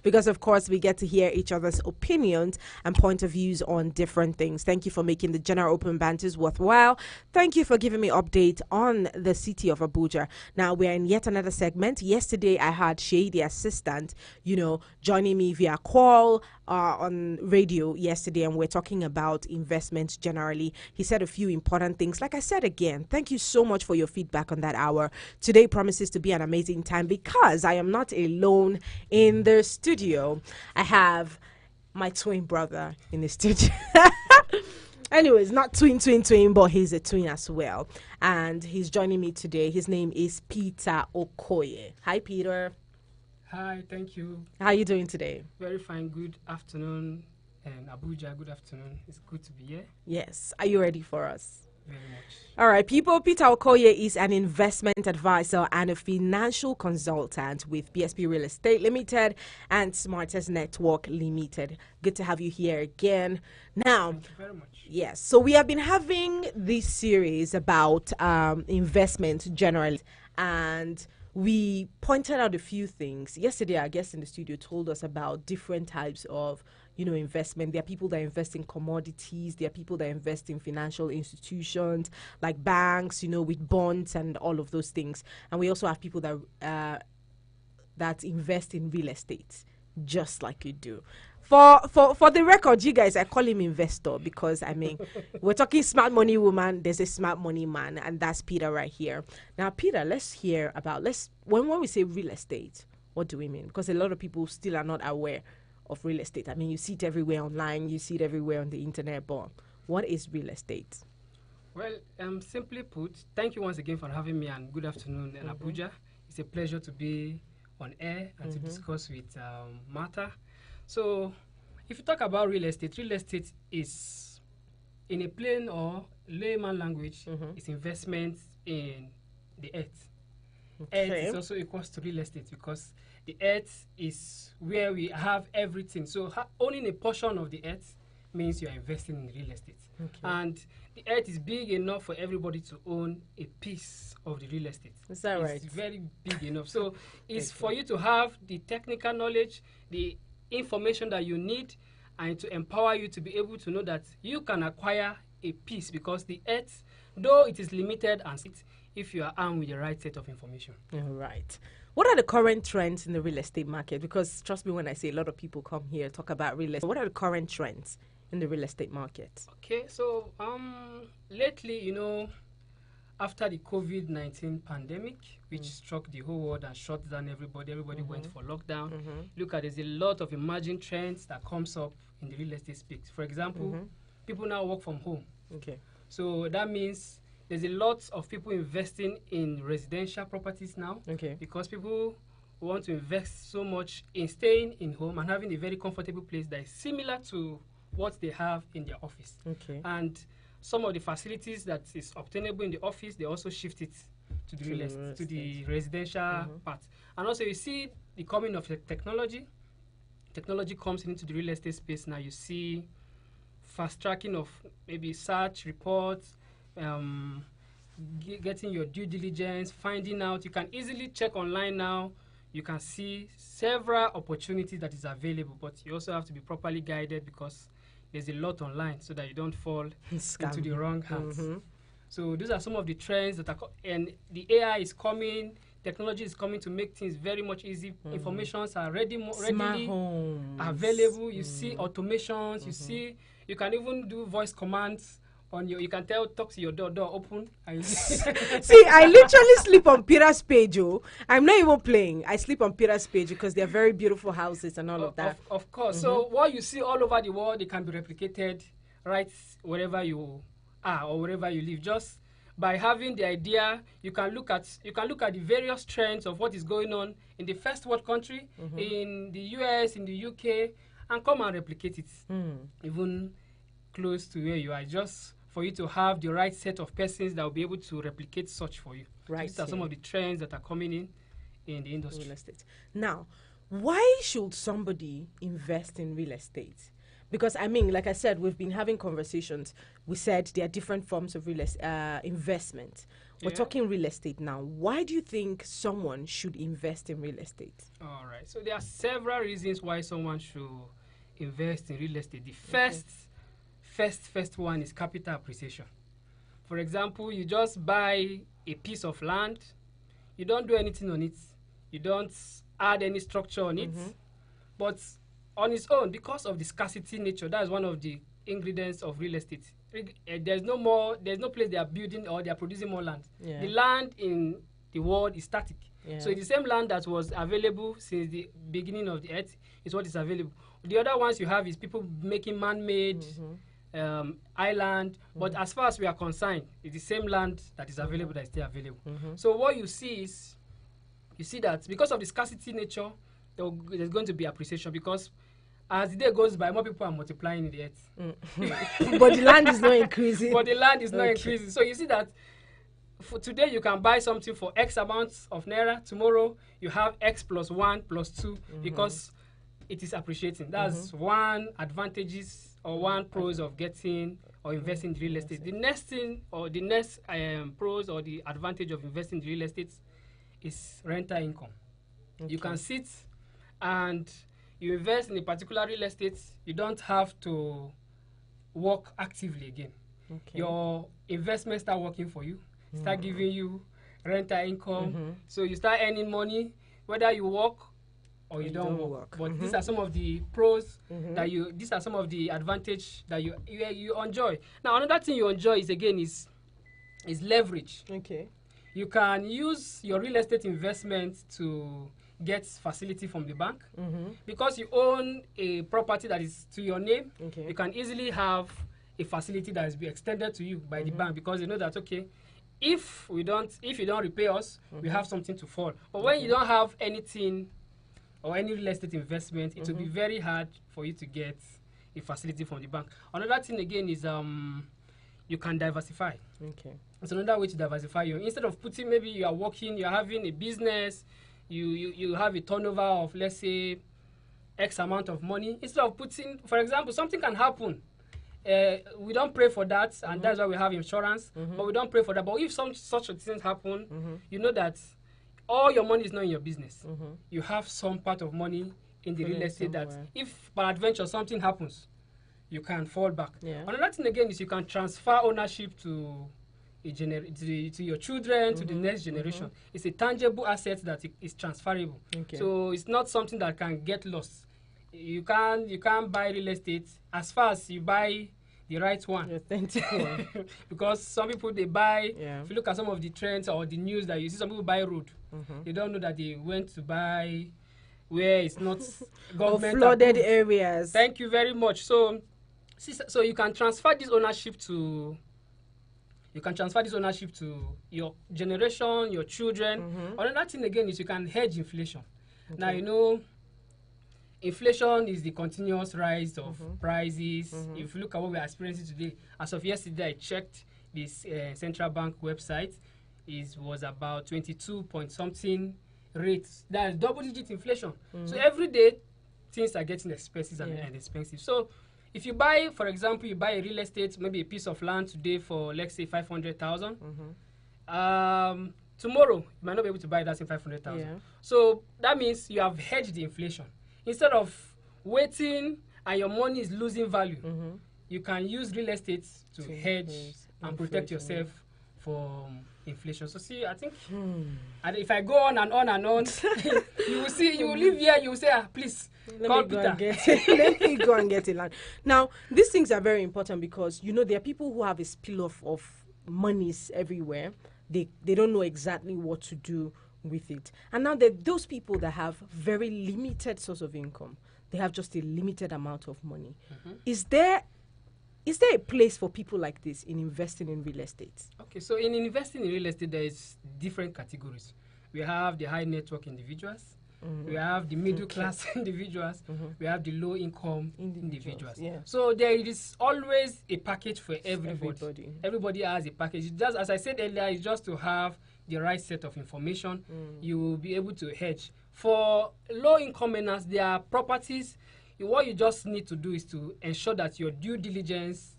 because of course we get to hear each other's opinions and point of views on different things. Thank you for making the general open banters worthwhile. Thank you for giving me update on the city of Abuja. Now we're in yet another segment. Yesterday I had Shay, the assistant, joining me via call on radio yesterday, and we're talking about investments generally. He said a few important things. Like I said again, thank you so much for your feedback on that hour. Today promises to be an amazing time because I am not alone in the studio. I have my twin brother in the studio. Anyways, not twin, but he's a twin as well. And he's joining me today. His name is Peter Okoye. Hi, Peter. Hi, thank you. How are you doing today? Very fine. Good afternoon. And Abuja, good afternoon. It's good to be here. Yes. Are you ready for us? Very much. All right, people. Peter Okoye is an investment advisor and a financial consultant with BSP Real Estate Limited and Smartest Network Limited. Good to have you here again. Now, Thank you very much. yes, so we have been having this series about investment generally, and we pointed out a few things. Yesterday, our guest in the studio told us about different types of, investment. There are people that invest in commodities. There are people that invest in financial institutions like banks, with bonds and all of those things. And we also have people that invest in real estate, just like you do. For the record, you guys, I call him investor because, we're talking smart money woman, there's a smart money man, and that's Peter right here. Now, Peter, let's hear about, when we say real estate, what do we mean? Because a lot of people still are not aware of real estate. You see it everywhere online, you see it everywhere on the internet, but what is real estate? Well, simply put, thank you once again for having me, and good afternoon in Abuja. It's a pleasure to be on air and to discuss with Martha. So, if you talk about real estate is, in a plain or layman language, it's investment in the earth. Okay. Earth is also equals to real estate because the earth is where we have everything. So, owning a portion of the earth means you are investing in real estate. Okay. And the earth is big enough for everybody to own a piece of the real estate. Is that right? It's very big enough. So, it's for you to have the technical knowledge, the information that you need, and to empower you to be able to know that you can acquire a piece, because the earth, though it is limited, and if you are armed with the right set of information. All right. What are the current trends in the real estate market? Because trust me when I say a lot of people come here talk about real estate. What are the current trends in the real estate market? Okay, so lately, after the COVID-19 pandemic, which struck the whole world and shut down everybody went for lockdown. Look at, there's a lot of emerging trends that comes up in the real estate space. For example, people now work from home. Okay. So that means there's a lot of people investing in residential properties now. Okay. Because people want to invest so much in staying in home and having a very comfortable place that is similar to what they have in their office. Okay. And some of the facilities that is obtainable in the office, they also shift it to the residential part. And also you see the coming of the technology. Technology comes into the real estate space now. You see fast tracking of maybe search reports, getting your due diligence, finding out. You can easily check online now. You can see several opportunities that is available, but you also have to be properly guided because there's a lot online so that you don't fall into the wrong hands. So these are some of the trends that are, and the AI is coming, technology is coming to make things very much easy. Informations are readily available. You see automations, you can even do voice commands on your, you can talk to your door open. See, I literally sleep on Peter's page. I'm not even playing. I sleep on Peter's page because they're very beautiful houses and all of that. Of course. So what you see all over the world, it can be replicated right wherever you are or wherever you live. Just by having the idea, you can look at the various trends of what is going on in the first world country, in the US, in the UK, and come and replicate it, even close to where you are. Just for you to have the right set of persons that will be able to replicate such for you. Right. These are some of the trends that are coming in the industry. Real estate. Now, why should somebody invest in real estate? Because I mean, like I said, we've been having conversations. We said there are different forms of investment. We're talking real estate now. Why do you think someone should invest in real estate? All right. So there are several reasons why someone should invest in real estate. The first one is capital appreciation. For example, you just buy a piece of land. You don't do anything on it. You don't add any structure on it. But on its own, because of the scarcity nature, that is one of the ingredients of real estate. There's no place they are building or they are producing more land. Yeah. The land in the world is static. Yeah. So the same land that was available since the beginning of the earth is what is available. The other ones you have is people making man-made island, but as far as we are concerned, it's the same land that is available that is still available. So what you see is, you see that because of the scarcity nature, there's going to be appreciation, because as the day goes by, more people are multiplying in the earth. But the land is not increasing. But the land is not increasing. So you see that for today you can buy something for X amounts of naira. Tomorrow you have X plus 1 plus 2 because it is appreciating. That's one advantages or one pros of getting or investing in real estate. The next thing or the next pros or the advantage of investing in real estate is rental income. You can sit and you invest in a particular real estate, you don't have to work actively again. Your investment start working for you, start giving you rental income. So you start earning money, whether you work or you don't work. But these are some of the pros that these are some of the advantage that you enjoy. Now, another thing you enjoy is leverage. You can use your real estate investment to get facility from the bank. Because you own a property that is to your name, you can easily have a facility that is be extended to you by the bank, because they know that, okay, if you don't repay us, we have something to fall. But when you don't have anything or any real estate investment, it will be very hard for you to get a facility from the bank. Another thing again is you can diversify. It's another way to diversify. Instead of putting, maybe you are working, you're having a business, you have a turnover of, let's say, X amount of money. Instead of putting, for example, something can happen. We don't pray for that, and that's why we have insurance. But we don't pray for that. But if such a thing happen, you know that all your money is not in your business. You have some part of money in the real estate that, if by adventure something happens, you can fall back. Another thing again is you can transfer ownership to to your children, to the next generation. It's a tangible asset that is transferable. So it's not something that can get lost. You can't buy real estate as far as you buy the right one, the authentic one. Because some people, they buy, if you look at some of the trends or the news that you see, some people buy road. They don't know that they went to buy where it's not government or flooded approved. areas. Thank you very much. So you can transfer this ownership to your generation, your children. Another thing again is you can hedge inflation. Now, you know, inflation is the continuous rise of prices. If you look at what we are experiencing today, as of yesterday, I checked this central bank website. It was about 22 point something rates. That is double-digit inflation. So every day, things are getting expensive and expensive. So if you buy, for example, you buy a real estate, maybe a piece of land today for, let's say, 500,000. Tomorrow, you might not be able to buy that in 500,000. So that means you have hedged the inflation. Instead of waiting and your money is losing value, you can use real estate to hedge and protect yourself from inflation. So see, I think, and if I go on and on and on, you will see, you will live here, you will say, please, call Peter. Let me go and get a land. Now, these things are very important because, you know, there are people who have a spill of monies everywhere. They don't know exactly what to do with it. And now those people that have very limited source of income, they have just a limited amount of money. Is there a place for people like this in investing in real estate? Okay, so in investing in real estate, there is different categories. We have the high network individuals, we have the middle class individuals, we have the low income individuals. So there is always a package for everybody. Everybody has a package. Just as I said earlier, it's just to have the right set of information. You will be able to hedge. For low income earners, their properties, what you just need to do is to ensure that your due diligence